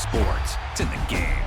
sports. It's in the game.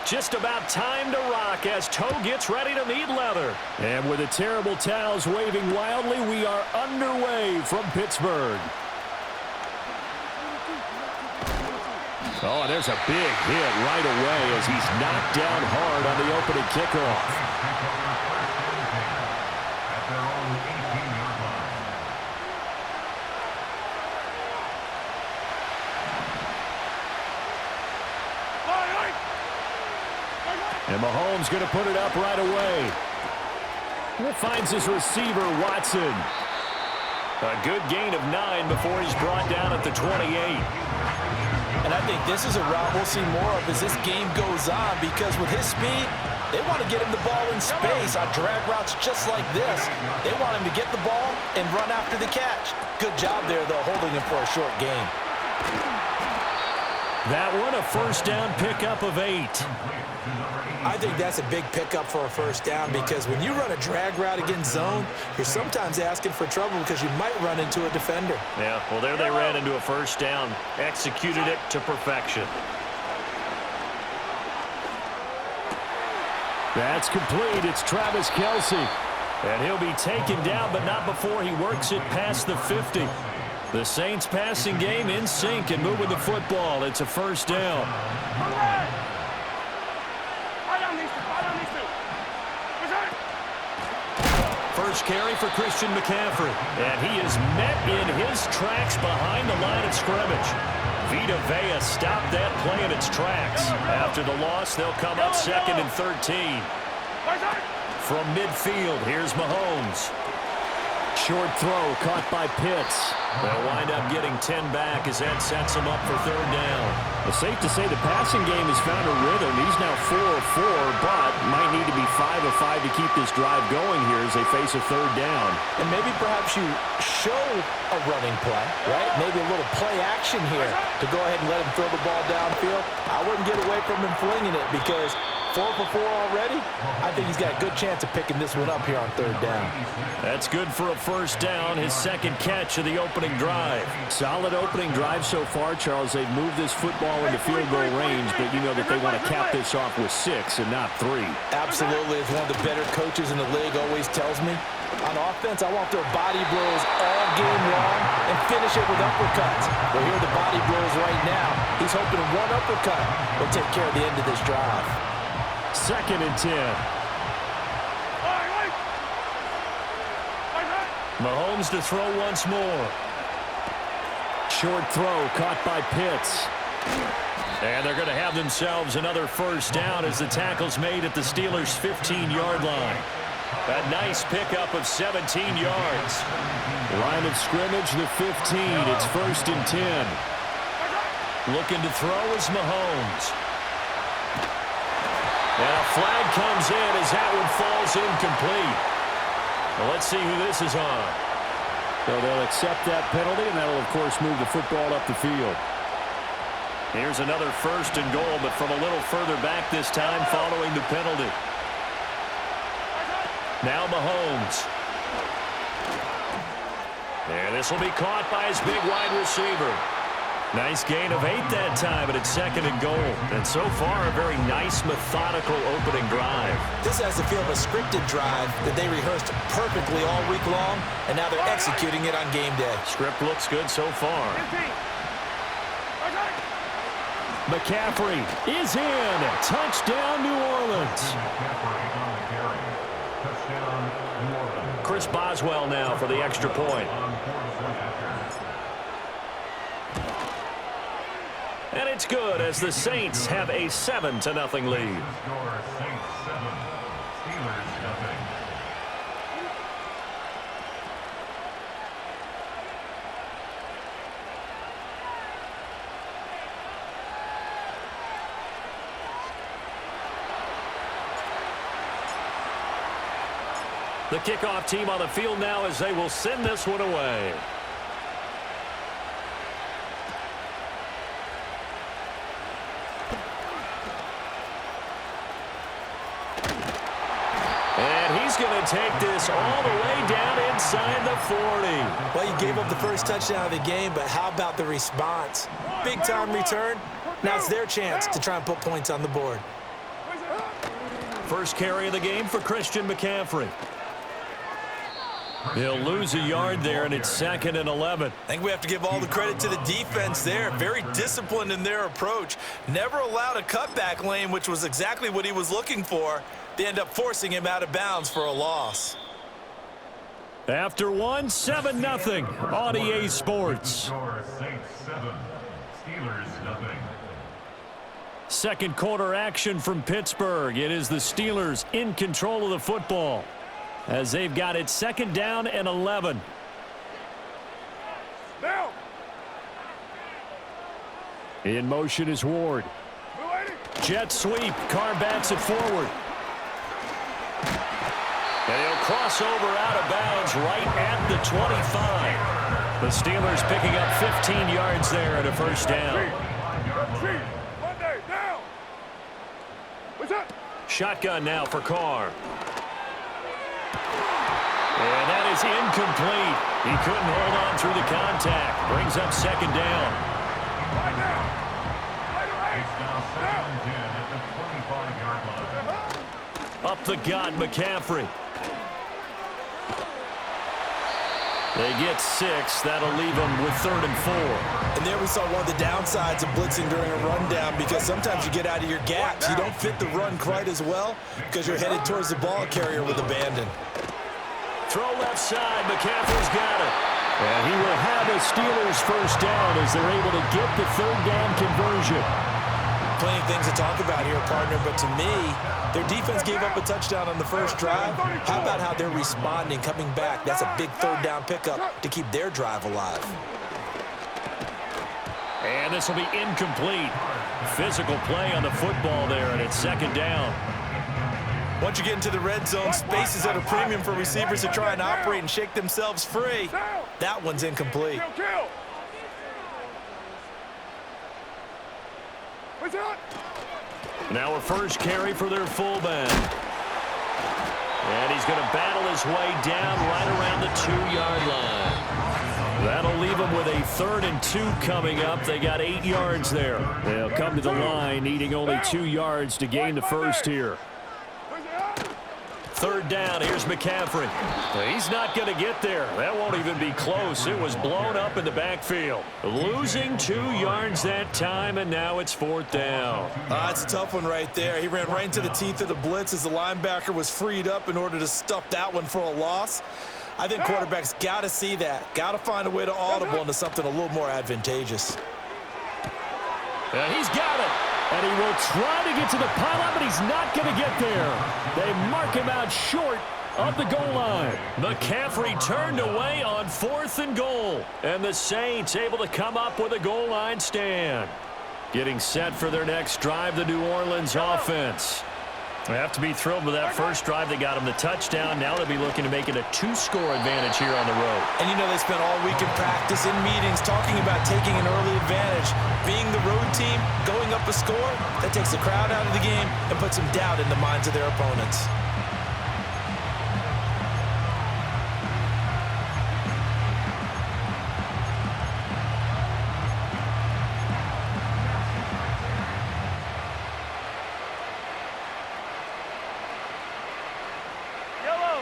Just about time to rock as Toe gets ready to meet leather. And with the terrible towels waving wildly, we are underway from Pittsburgh. Oh, there's a big hit right away as he's knocked down hard on the opening kickoff. And Mahomes going to put it up right away. Finds his receiver, Watson. A good gain of 9 before he's brought down at the 28. And I think this is a route we'll see more of as this game goes on, because with his speed, they want to get him the ball in space on drag routes just like this. They want him to get the ball and run after the catch. Good job there, though, holding him for a short gain. That one, a first down pickup of 8. I think that's a big pickup for a first down, because when you run a drag route against zone, you're sometimes asking for trouble because you might run into a defender. Yeah, well, there they ran into a first down. Executed it to perfection. That's complete. It's Travis Kelce. And he'll be taken down, but not before he works it past the 50. The Saints passing game in sync and moving the football. It's a first down. First carry for Christian McCaffrey. And he is met in his tracks behind the line of scrimmage. Vita Vea stopped that play in its tracks. After the loss, they'll come up 2nd and 13. From midfield, here's Mahomes. Short throw caught by Pitts. They'll wind up getting 10 back as that sets him up for 3rd down. It's safe to say the passing game has found a rhythm. He's now 4 of 4, but might need to be 5 of 5 to keep this drive going here as they face a 3rd down. And maybe perhaps you show a running play, right? Maybe a little play action here to go ahead and let him throw the ball downfield. I wouldn't get away from him flinging it, because 4 for 4 already. I think he's got a good chance of picking this one up here on 3rd down. That's good for a first down, his 2nd catch of the opening drive. Solid opening drive so far, Charles. They've moved this football into field goal range, but you know that they want to cap this off with 6 and not 3. Absolutely. As one of the better coaches in the league always tells me, on offense, I want their body blows all game long and finish it with uppercuts. Well, here are the body blows right now. He's hoping one uppercut will take care of the end of this drive. 2nd and 10. Mahomes to throw once more. Short throw caught by Pitts. And they're going to have themselves another first down as the tackle's made at the Steelers' 15-yard line. A nice pickup of 17 yards. Line of scrimmage, the 15. It's 1st and 10. Looking to throw is Mahomes. And a flag comes in as that one falls incomplete. Well, let's see who this is on. So they'll accept that penalty, and that'll, of course, move the football up the field. Here's another 1st and goal, but from a little further back this time following the penalty. Now Mahomes. And this will be caught by his big wide receiver. Nice gain of 8 that time, and it's 2nd and goal. And so far, a very nice, methodical opening drive. This has the feel of a scripted drive that they rehearsed perfectly all week long, and now they're executing it on game day. Script looks good so far. McCaffrey is in. Touchdown, New Orleans. Chris Boswell now for the extra point. And it's good as the Saints have a 7-0 lead. The kickoff team on the field now as they will send this one away. And he's going to take this all the way down inside the 40. Well, you gave up the first touchdown of the game, but how about the response? Big-time return. Now it's their chance to try and put points on the board. First carry of the game for Christian McCaffrey. He'll lose a yard there, and it's 2nd and 11. I think we have to give all the credit to the defense there. Very disciplined in their approach. Never allowed a cutback lane, which was exactly what he was looking for. They end up forcing him out of bounds for a loss. After one, 7-0 on EA Sports. Second quarter action from Pittsburgh. It is the Steelers in control of the football as they've got it 2nd down and 11. Now. In motion is Ward. Jet sweep. Carr bats it forward. And he'll cross over out of bounds right at the 25. The Steelers picking up 15 yards there and a 1st down. Shotgun now for Carr. And that is incomplete. He couldn't hold on through the contact. Brings up 2nd down. Up the gut, McCaffrey. They get 6. That'll leave them with 3rd and 4. And there we saw one of the downsides of blitzing during a rundown, because sometimes you get out of your gaps. You don't fit the run quite as well because you're headed towards the ball carrier with abandon. Throw left side. McCaffrey's got it. And he will have a Steelers 1st down as they're able to get the 3rd down conversion. Plenty of things to talk about here, partner, but to me, their defense gave up a touchdown on the first drive. How about how they're responding, coming back? That's a big 3rd down pickup to keep their drive alive. And this will be incomplete. Physical play on the football there, and it's 2nd down. Once you get into the red zone, space is at a premium for receivers to try and operate and shake themselves free. That one's incomplete. Now a first carry for their fullback. And he's going to battle his way down right around the 2-yard line. That'll leave them with a 3rd and 2 coming up. They got 8 yards there. They'll come to the line needing only 2 yards to gain the first here. 3rd down, here's McCaffrey. He's not going to get there. That won't even be close. It was blown up in the backfield. Losing 2 yards that time, and now it's 4th down. That's a tough one right there. He ran right into the teeth of the blitz as the linebacker was freed up in order to stuff that one for a loss. I think quarterbacks got to see that. Got to find a way to audible into something a little more advantageous. And he's got it. And he will try to get to the pylon, but he's not going to get there. They mark him out short of the goal line. McCaffrey turned away on 4th and goal. And the Saints able to come up with a goal line stand. Getting set for their next drive, the New Orleans offense. They have to be thrilled with that first drive. They got them the touchdown. Now they'll be looking to make it a 2-score advantage here on the road. And you know they spent all week in practice, in meetings, talking about taking an early advantage. Being the road team, going up a score, that takes the crowd out of the game and puts some doubt in the minds of their opponents.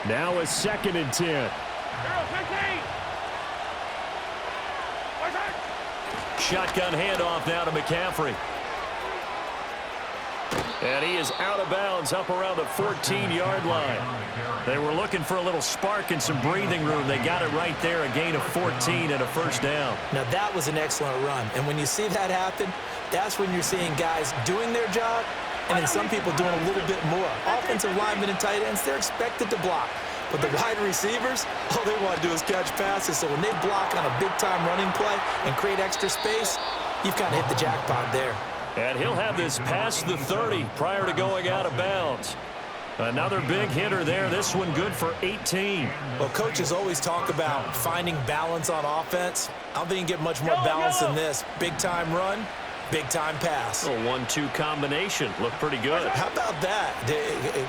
Now a 2nd and 10. Shotgun handoff now to McCaffrey. And he is out of bounds up around the 14-yard line. They were looking for a little spark and some breathing room. They got it right there, a gain of 14 and a first down. Now that was an excellent run. And when you see that happen, that's when you're seeing guys doing their job and then some people doing a little bit more. Offensive linemen and tight ends, they're expected to block. But the wide receivers, all they want to do is catch passes. So when they block on a big-time running play and create extra space, you've kind of hit the jackpot there. And he'll have this past the 30 prior to going out of bounds. Another big hitter there. This one good for 18. Well, coaches always talk about finding balance on offense. I don't think you can get much more balance than this. Big-time run. Big-time pass. A 1-2 combination. Looked pretty good. How about that?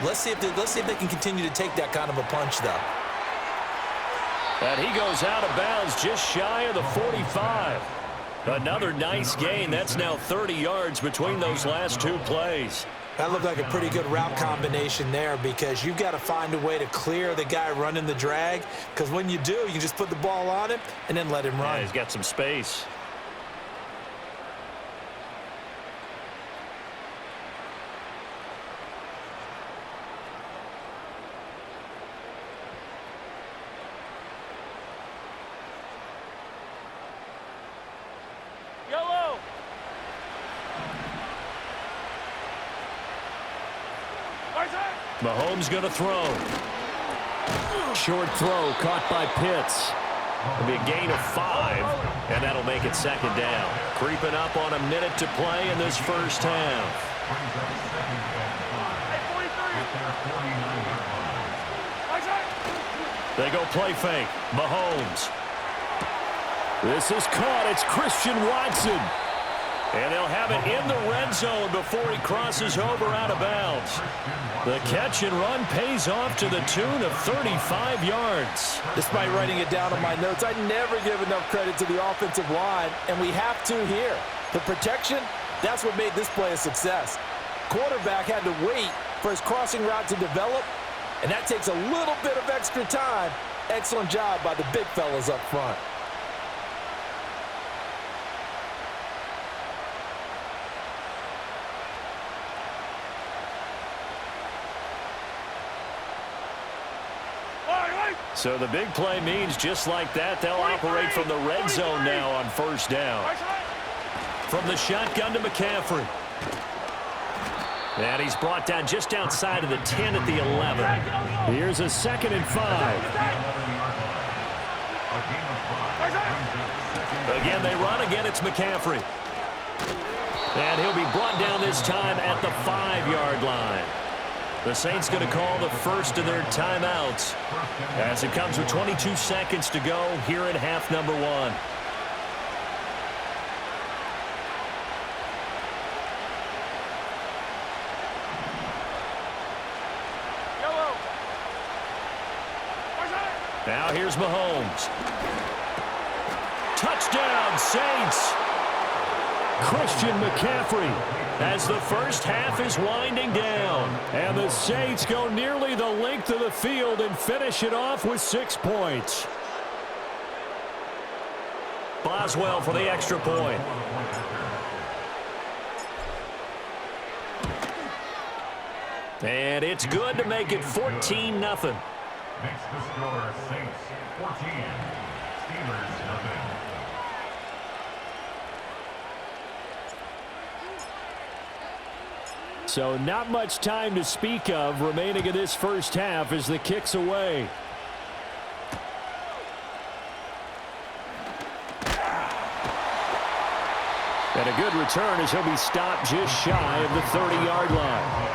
Let's see if they can continue to take that kind of a punch, though. And he goes out of bounds just shy of the 45. Another nice gain. That's now 30 yards between those last two plays. That looked like a pretty good route combination there because you've got to find a way to clear the guy running the drag because when you do, you can just put the ball on him and then let him run. Yeah, he's got some space. Mahomes going to throw. Short throw caught by Pitts. It'll be a gain of 5, and that'll make it 2nd down. Creeping up on a minute to play in this first half. They go play fake. Mahomes. This is caught. It's Christian Watson. And they'll have it in the red zone before he crosses over out of bounds. The catch and run pays off to the tune of 35 yards. Despite writing it down on my notes, I never give enough credit to the offensive line, and we have to here. The protection, that's what made this play a success. Quarterback had to wait for his crossing route to develop, and that takes a little bit of extra time. Excellent job by the big fellas up front. So the big play means just like that, they'll operate from the red zone now on first down. From the shotgun to McCaffrey. And he's brought down just outside of the 10 at the 11. Here's a 2nd and 5. Again, they run. Again, it's McCaffrey. And he'll be brought down this time at the 5-yard line. The Saints going to call the first of their timeouts as it comes with 22 seconds to go here in half number 1. Now here's Mahomes. Touchdown, Saints. Christian McCaffrey as the first half is winding down. And the Saints go nearly the length of the field and finish it off with 6 points. Boswell for the extra point. And it's good to make it 14-0. Makes the score Saints 14, Steelers nothing. So not much time to speak of remaining in this first half as the kick's away. And a good return as he'll be stopped just shy of the 30-yard line.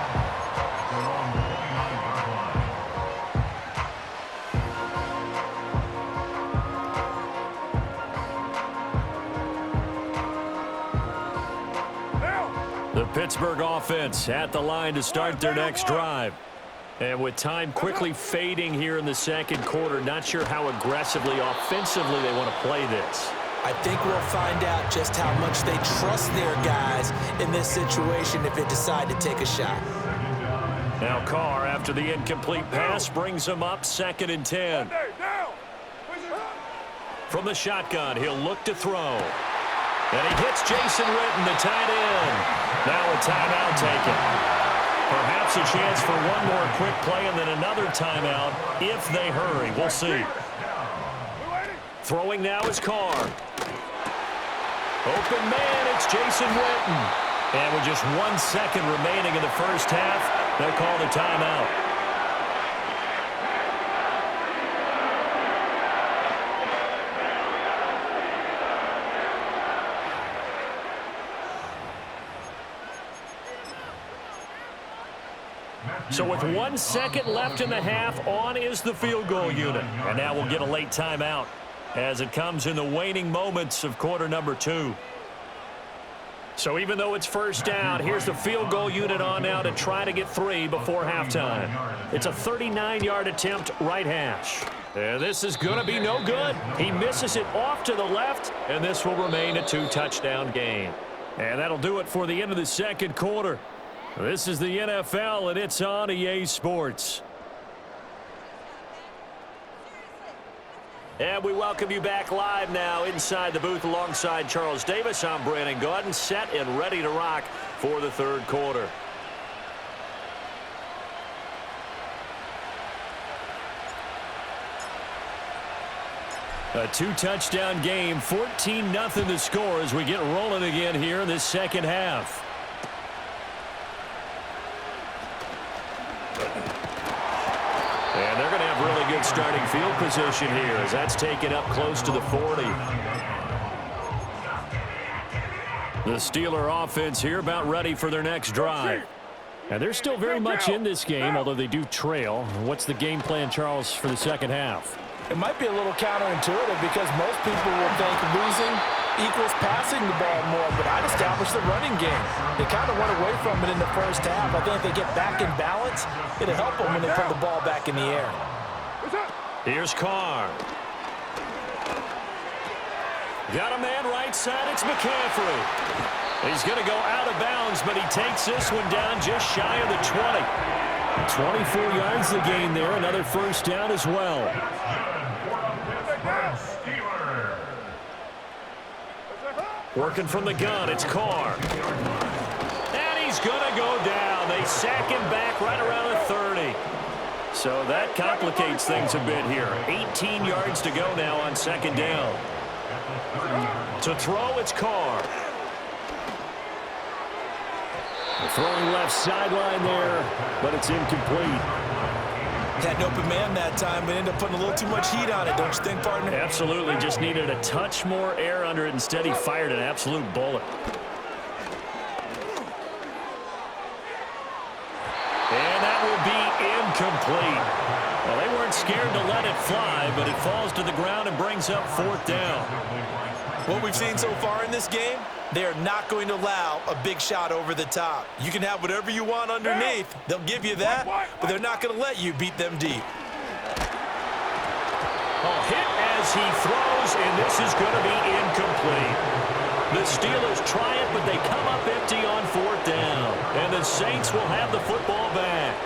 The Pittsburgh offense at the line to start their next drive. And with time quickly fading here in the second quarter, not sure how aggressively, offensively they want to play this. I think we'll find out just how much they trust their guys in this situation if they decide to take a shot. Now Carr, after the incomplete pass, brings him up 2nd and 10. From the shotgun, he'll look to throw. And he hits Jason Witten, the tight end. Now a timeout taken. Perhaps a chance for one more quick play and then another timeout if they hurry. We'll see. Throwing now is Carr. Open man, it's Jason Witten. And with just 1 second remaining in the first half, they'll call the timeout. So with 1 second left in the half, on is the field goal unit. And now we'll get a late timeout as it comes in the waning moments of quarter number 2. So even though it's first down, here's the field goal unit on now to try to get 3 before halftime. It's a 39-yard attempt, right hash. And this is going to be no good. He misses it off to the left, and this will remain a 2-touchdown game. And that'll do it for the end of the second quarter. This is the NFL, and it's on EA Sports. And we welcome you back live now inside the booth alongside Charles Davis. I'm Brandon Gaudin, set and ready to rock for the third quarter. A 2-touchdown game, 14-0 the score as we get rolling again here in this second half. And they're going to have really good starting field position here as that's taken up close to the 40. The Steeler offense here about ready for their next drive. And they're still very much in this game, although they do trail. What's the game plan, Charles, for the second half? It might be a little counterintuitive because most people will think losing equals passing the ball more, but I'd establish the running game. They kind of went away from it in the first half. I think if they get back in balance, it'll help them when they put the ball back in the air. Here's Carr. Got a man right side. It's McCaffrey. He's going to go out of bounds, but he takes this one down just shy of the 20. 24 yards to gain there. Another first down as well. Working from the gun, it's Carr. And he's going to go down. They sack him back right around the 30. So that complicates things a bit here. 18 yards to go now on second down. To throw, it's Carr. Throwing left sideline there, but it's incomplete. Had an open man that time, but ended up putting a little too much heat on it, don't you think, partner? Absolutely. Just needed a touch more air under it. Instead, he fired an absolute bullet. And that will be incomplete. Well, they weren't scared to let it fly, but it falls to the ground and brings up fourth down. What we've seen so far in this game, they are not going to allow a big shot over the top. You can have whatever you want underneath. They'll give you that, but they're not going to let you beat them deep. A hit as he throws, and this is going to be incomplete. The Steelers try it, but they come up empty on fourth down. And the Saints will have the football back.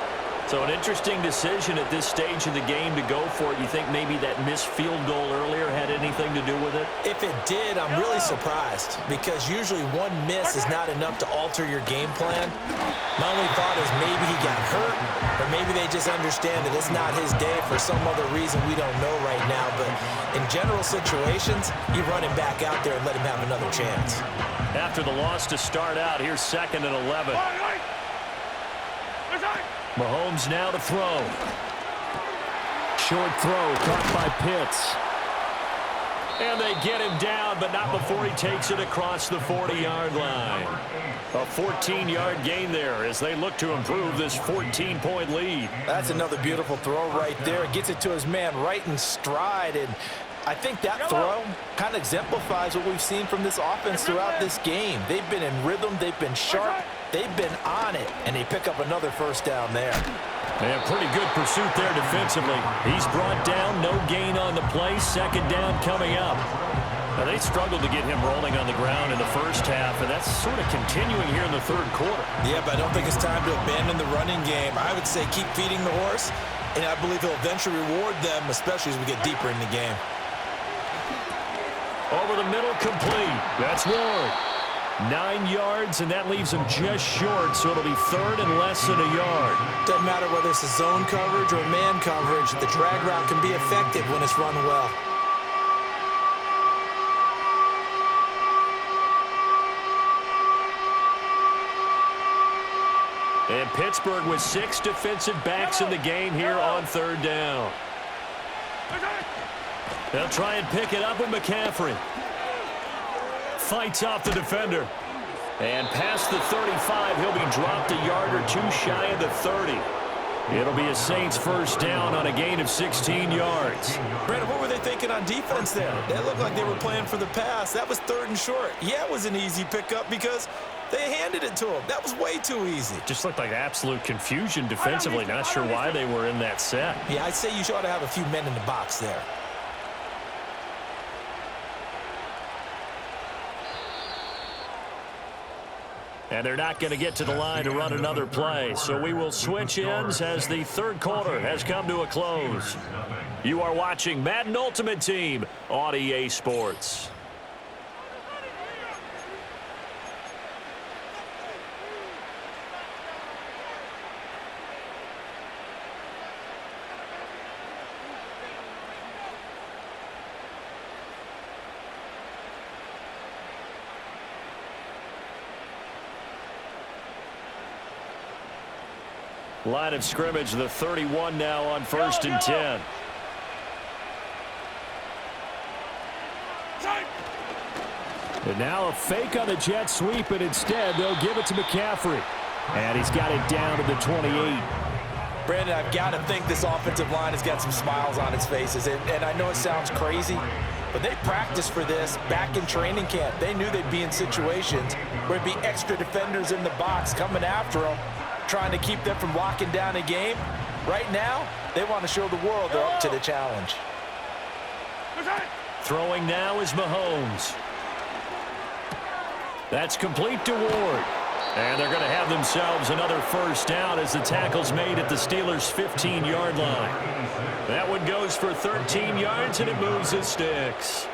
So an interesting decision at this stage of the game to go for it. You think maybe that missed field goal earlier had anything to do with it? If it did, I'm really surprised because usually one miss is not enough to alter your game plan. My only thought is maybe he got hurt or maybe they just understand that it's not his day for some other reason we don't know right now. But in general situations, you run him back out there and let him have another chance. After the loss to start out, here's 2nd and 11. Mahomes now to throw. Short throw caught by Pitts. And they get him down, but not before he takes it across the 40-yard line. A 14-yard gain there as they look to improve this 14-point lead. That's another beautiful throw right there. It gets it to his man right in stride. And I think that throw kind of exemplifies what we've seen from this offense throughout this game. They've been in rhythm. They've been sharp. They've been on it. And they pick up another first down there. And pretty good pursuit there defensively. He's brought down, no gain on the play. Second down coming up. Now, they struggled to get him rolling on the ground in the first half, and that's sort of continuing here in the third quarter. Yeah, but I don't think it's time to abandon the running game. I would say keep feeding the horse, and I believe he'll eventually reward them, especially as we get deeper in the game. Over the middle, complete. That's Ward. 9 yards, and that leaves him just short, so it'll be third and less than a yard. Doesn't matter whether it's a zone coverage or man coverage, the drag route can be effective when it's run well. And Pittsburgh with 6 defensive backs in the game here on third down. They'll try and pick it up with McCaffrey. Fights off the defender. And past the 35, he'll be dropped a yard or two shy of the 30. It'll be a Saints first down on a gain of 16 yards. Brandon, what were they thinking on defense there? They looked like they were playing for the pass. That was third and short. Yeah, it was an easy pickup because they handed it to him. That was way too easy. Just looked like absolute confusion defensively. Not sure why they were in that set. Yeah, I'd say you ought to have a few men in the box there. And they're not going to get to the line to run another play. So we will switch ends as the third quarter has come to a close. You are watching Madden Ultimate Team on EA Sports. Line of scrimmage, the 31 now on first and 10. And now a fake on the jet sweep, and instead they'll give it to McCaffrey. And he's got it down to the 28. Brandon, I've got to think this offensive line has got some smiles on its faces. And I know it sounds crazy, but they practiced for this back in training camp. They knew they'd be in situations where there'd be extra defenders in the box coming after them, trying to keep them from locking down a game. Right now, they want to show the world they're up to the challenge. Throwing now is Mahomes. That's complete to Ward. And they're going to have themselves another first down as the tackle's made at the Steelers' 15-yard line. That one goes for 13 yards, and it moves the sticks.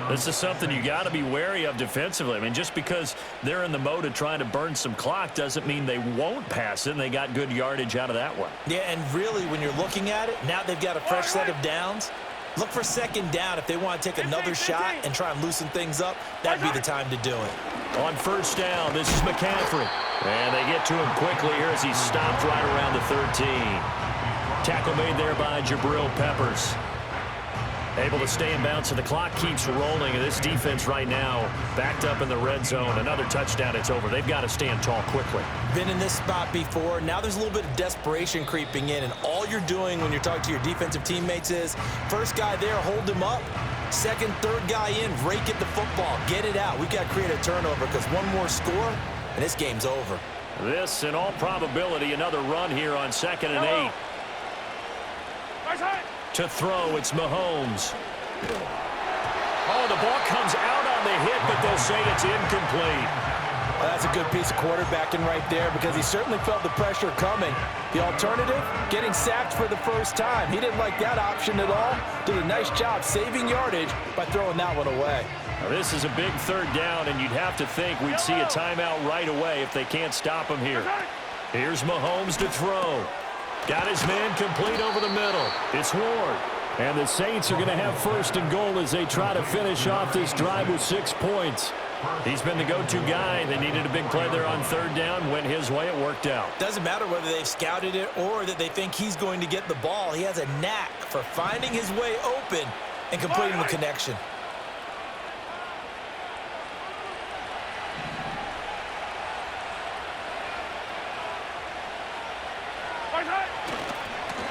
This is something you got to be wary of defensively. I mean, just because they're in the mode of trying to burn some clock doesn't mean they won't pass it, and they got good yardage out of that one. Yeah, and really, when you're looking at it, now they've got a fresh set of downs. Look for second down if they want to take another shot and try and loosen things up. That'd be the time to do it. On first down, this is McCaffrey. And they get to him quickly here as he stopped right around the 13. Tackle made there by Jabril Peppers. Able to stay in bounds, so the clock keeps rolling. And this defense right now backed up in the red zone. Another touchdown, it's over. They've got to stand tall quickly. Been in this spot before. Now there's a little bit of desperation creeping in. And all you're doing when you're talking to your defensive teammates is, first guy there, hold him up. Second, third guy in, rake at the football. Get it out. We've got to create a turnover because one more score, and this game's over. This, in all probability, another run here on 2nd and 8. To throw, it's Mahomes. Oh, the ball comes out on the hit, but they'll say it's incomplete. Well, that's a good piece of quarterbacking right there because he certainly felt the pressure coming. The alternative, getting sacked for the first time. He didn't like that option at all. Did a nice job saving yardage by throwing that one away. Now, this is a big third down, and you'd have to think we'd see a timeout right away if they can't stop him here. Here's Mahomes to throw. Got his man complete over the middle. It's Ward. And the Saints are going to have first and goal as they try to finish off this drive with 6 points. He's been the go-to guy. They needed a big play there on third down. Went his way. It worked out. Doesn't matter whether they've scouted it or that they think he's going to get the ball. He has a knack for finding his way open and completing the connection.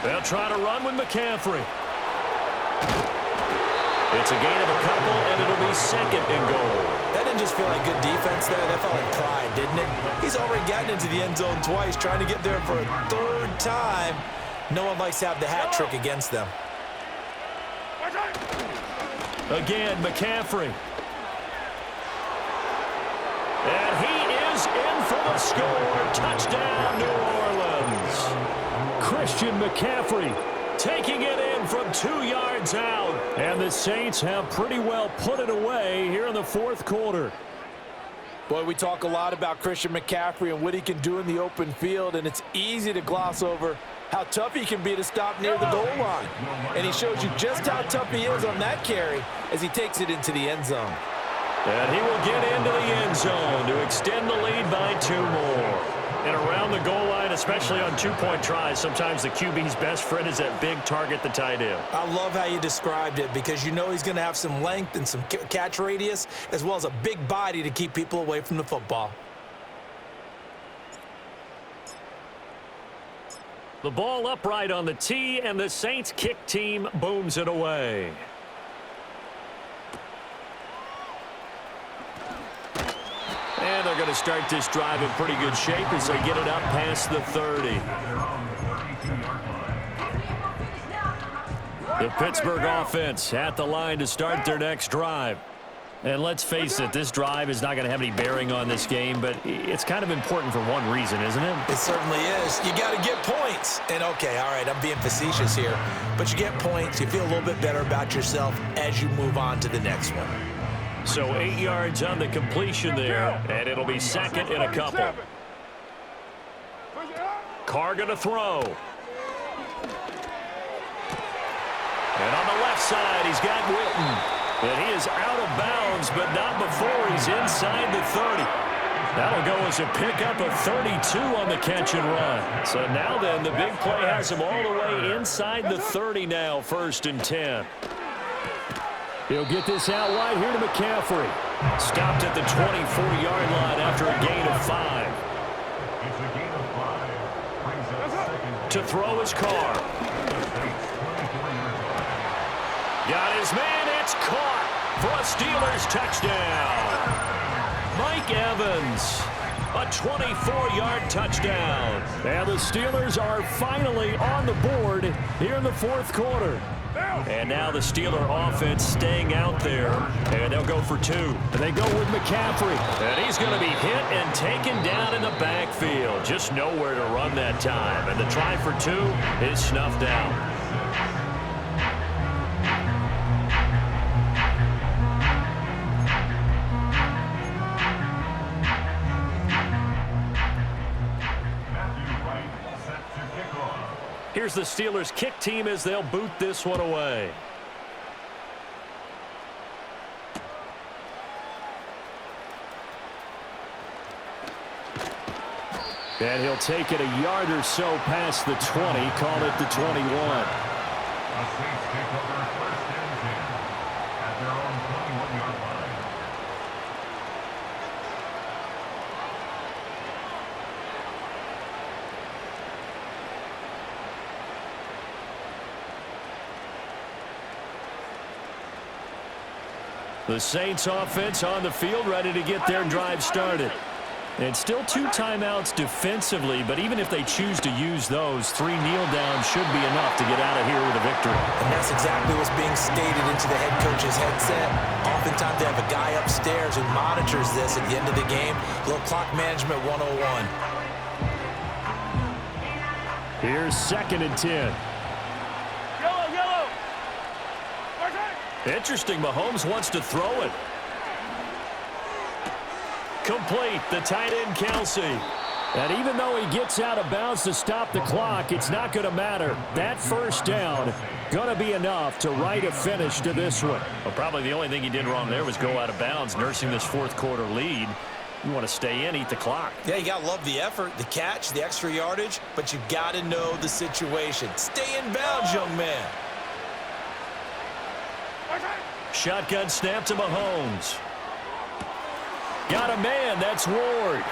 They'll try to run with McCaffrey. It's a gain of a couple, and it'll be second and goal. That didn't just feel like good defense there. That felt like pride, didn't it? He's already gotten into the end zone twice, trying to get there for a third time. No one likes to have the hat trick against them. Again, McCaffrey. And he is in for the score. Touchdown, New Orleans. Christian McCaffrey taking it in from 2 yards out. And the Saints have pretty well put it away here in the fourth quarter. Boy, we talk a lot about Christian McCaffrey and what he can do in the open field, and it's easy to gloss over how tough he can be to stop near the goal line. And he shows you just how tough he is on that carry as he takes it into the end zone. And he will get into the end zone to extend the lead by 2 more. And around the goal line, especially on two-point tries, sometimes the QB's best friend is that big target, the tight end. I love how you described it because you know he's going to have some length and some catch radius as well as a big body to keep people away from the football. The ball upright on the tee, and the Saints kick team booms it away. And they're going to start this drive in pretty good shape as they get it up past the 30. The Pittsburgh offense at the line to start their next drive. And let's face it, this drive is not going to have any bearing on this game, but it's kind of important for one reason, isn't it? It certainly is. You got to get points. And, okay, all right, I'm being facetious here. But you get points, you feel a little bit better about yourself as you move on to the next one. So 8 yards on the completion there, and it'll be second and a couple. Carr going to throw. And on the left side, he's got Witten. And he is out of bounds, but not before he's inside the 30. That'll go as a pickup of 32 on the catch and run. So now then, the big play has him all the way inside the 30 now, 1st and 10. He'll get this out wide here to McCaffrey. Stopped at the 24-yard line after a gain of 5. It's a gain of 5. Brings up second. To throw his Carr. Got his man. It's caught for a Steelers touchdown. Mike Evans. A 24-yard touchdown. And the Steelers are finally on the board here in the fourth quarter. And now the Steeler offense staying out there. And they'll go for 2. They go with McCaffrey. And he's going to be hit and taken down in the backfield. Just nowhere to run that time. And the try for 2 is snuffed out. Here's the Steelers kick team as they'll boot this one away. And he'll take it a yard or so past the 20, call it the 21. The Saints take over 1st and 10 at their own 21-yard line. The Saints offense on the field ready to get their drive started. And still 2 timeouts defensively, but even if they choose to use those, 3 kneel downs should be enough to get out of here with a victory. And that's exactly what's being stated into the head coach's headset. Oftentimes they have a guy upstairs who monitors this at the end of the game. A little clock management 101. Here's 2nd and 10. Interesting, Mahomes wants to throw it. Complete, the tight end Kelsey. And even though he gets out of bounds to stop the clock, it's not going to matter. That first down going to be enough to write a finish to this one. Well, probably the only thing he did wrong there was go out of bounds, nursing this fourth quarter lead. You want to stay in, eat the clock. Yeah, you got to love the effort, the catch, the extra yardage, but you got to know the situation. Stay in bounds, young man. Shotgun snap to Mahomes. Got a man. That's Ward.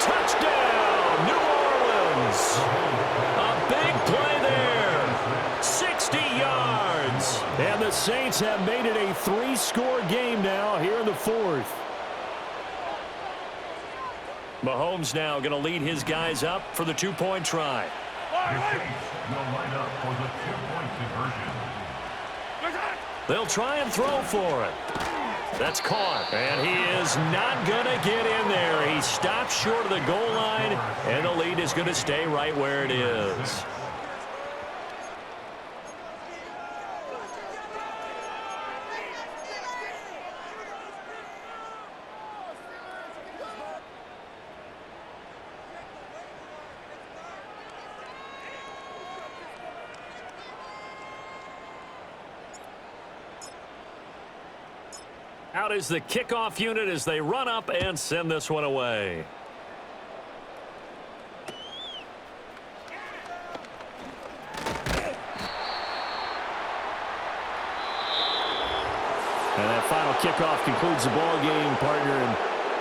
Touchdown, New Orleans. A big play there. 60 yards. And the Saints have made it a 3-score game now here in the fourth. Mahomes now going to lead his guys up for the 2-point try. The Saints will line up for the 2-point conversion. They'll try and throw for it. That's caught, and he is not going to get in there. He stops short of the goal line, and the lead is going to stay right where it is. Out is the kickoff unit as they run up and send this one away. And that final kickoff concludes the ball game, partner. And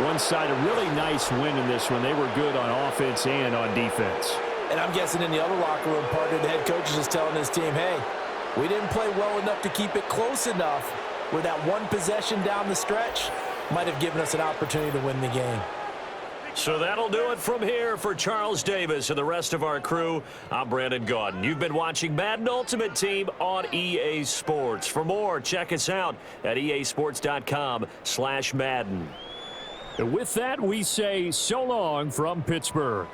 one side, a really nice win in this one. They were good on offense and on defense. And I'm guessing in the other locker room, partner, the head coach is just telling his team, hey, we didn't play well enough to keep it close enough, where that one possession down the stretch might have given us an opportunity to win the game. So that'll do it from here for Charles Davis and the rest of our crew. I'm Brandon Gaudin. You've been watching Madden Ultimate Team on EA Sports. For more, check us out at easports.com/Madden. And with that, we say so long from Pittsburgh.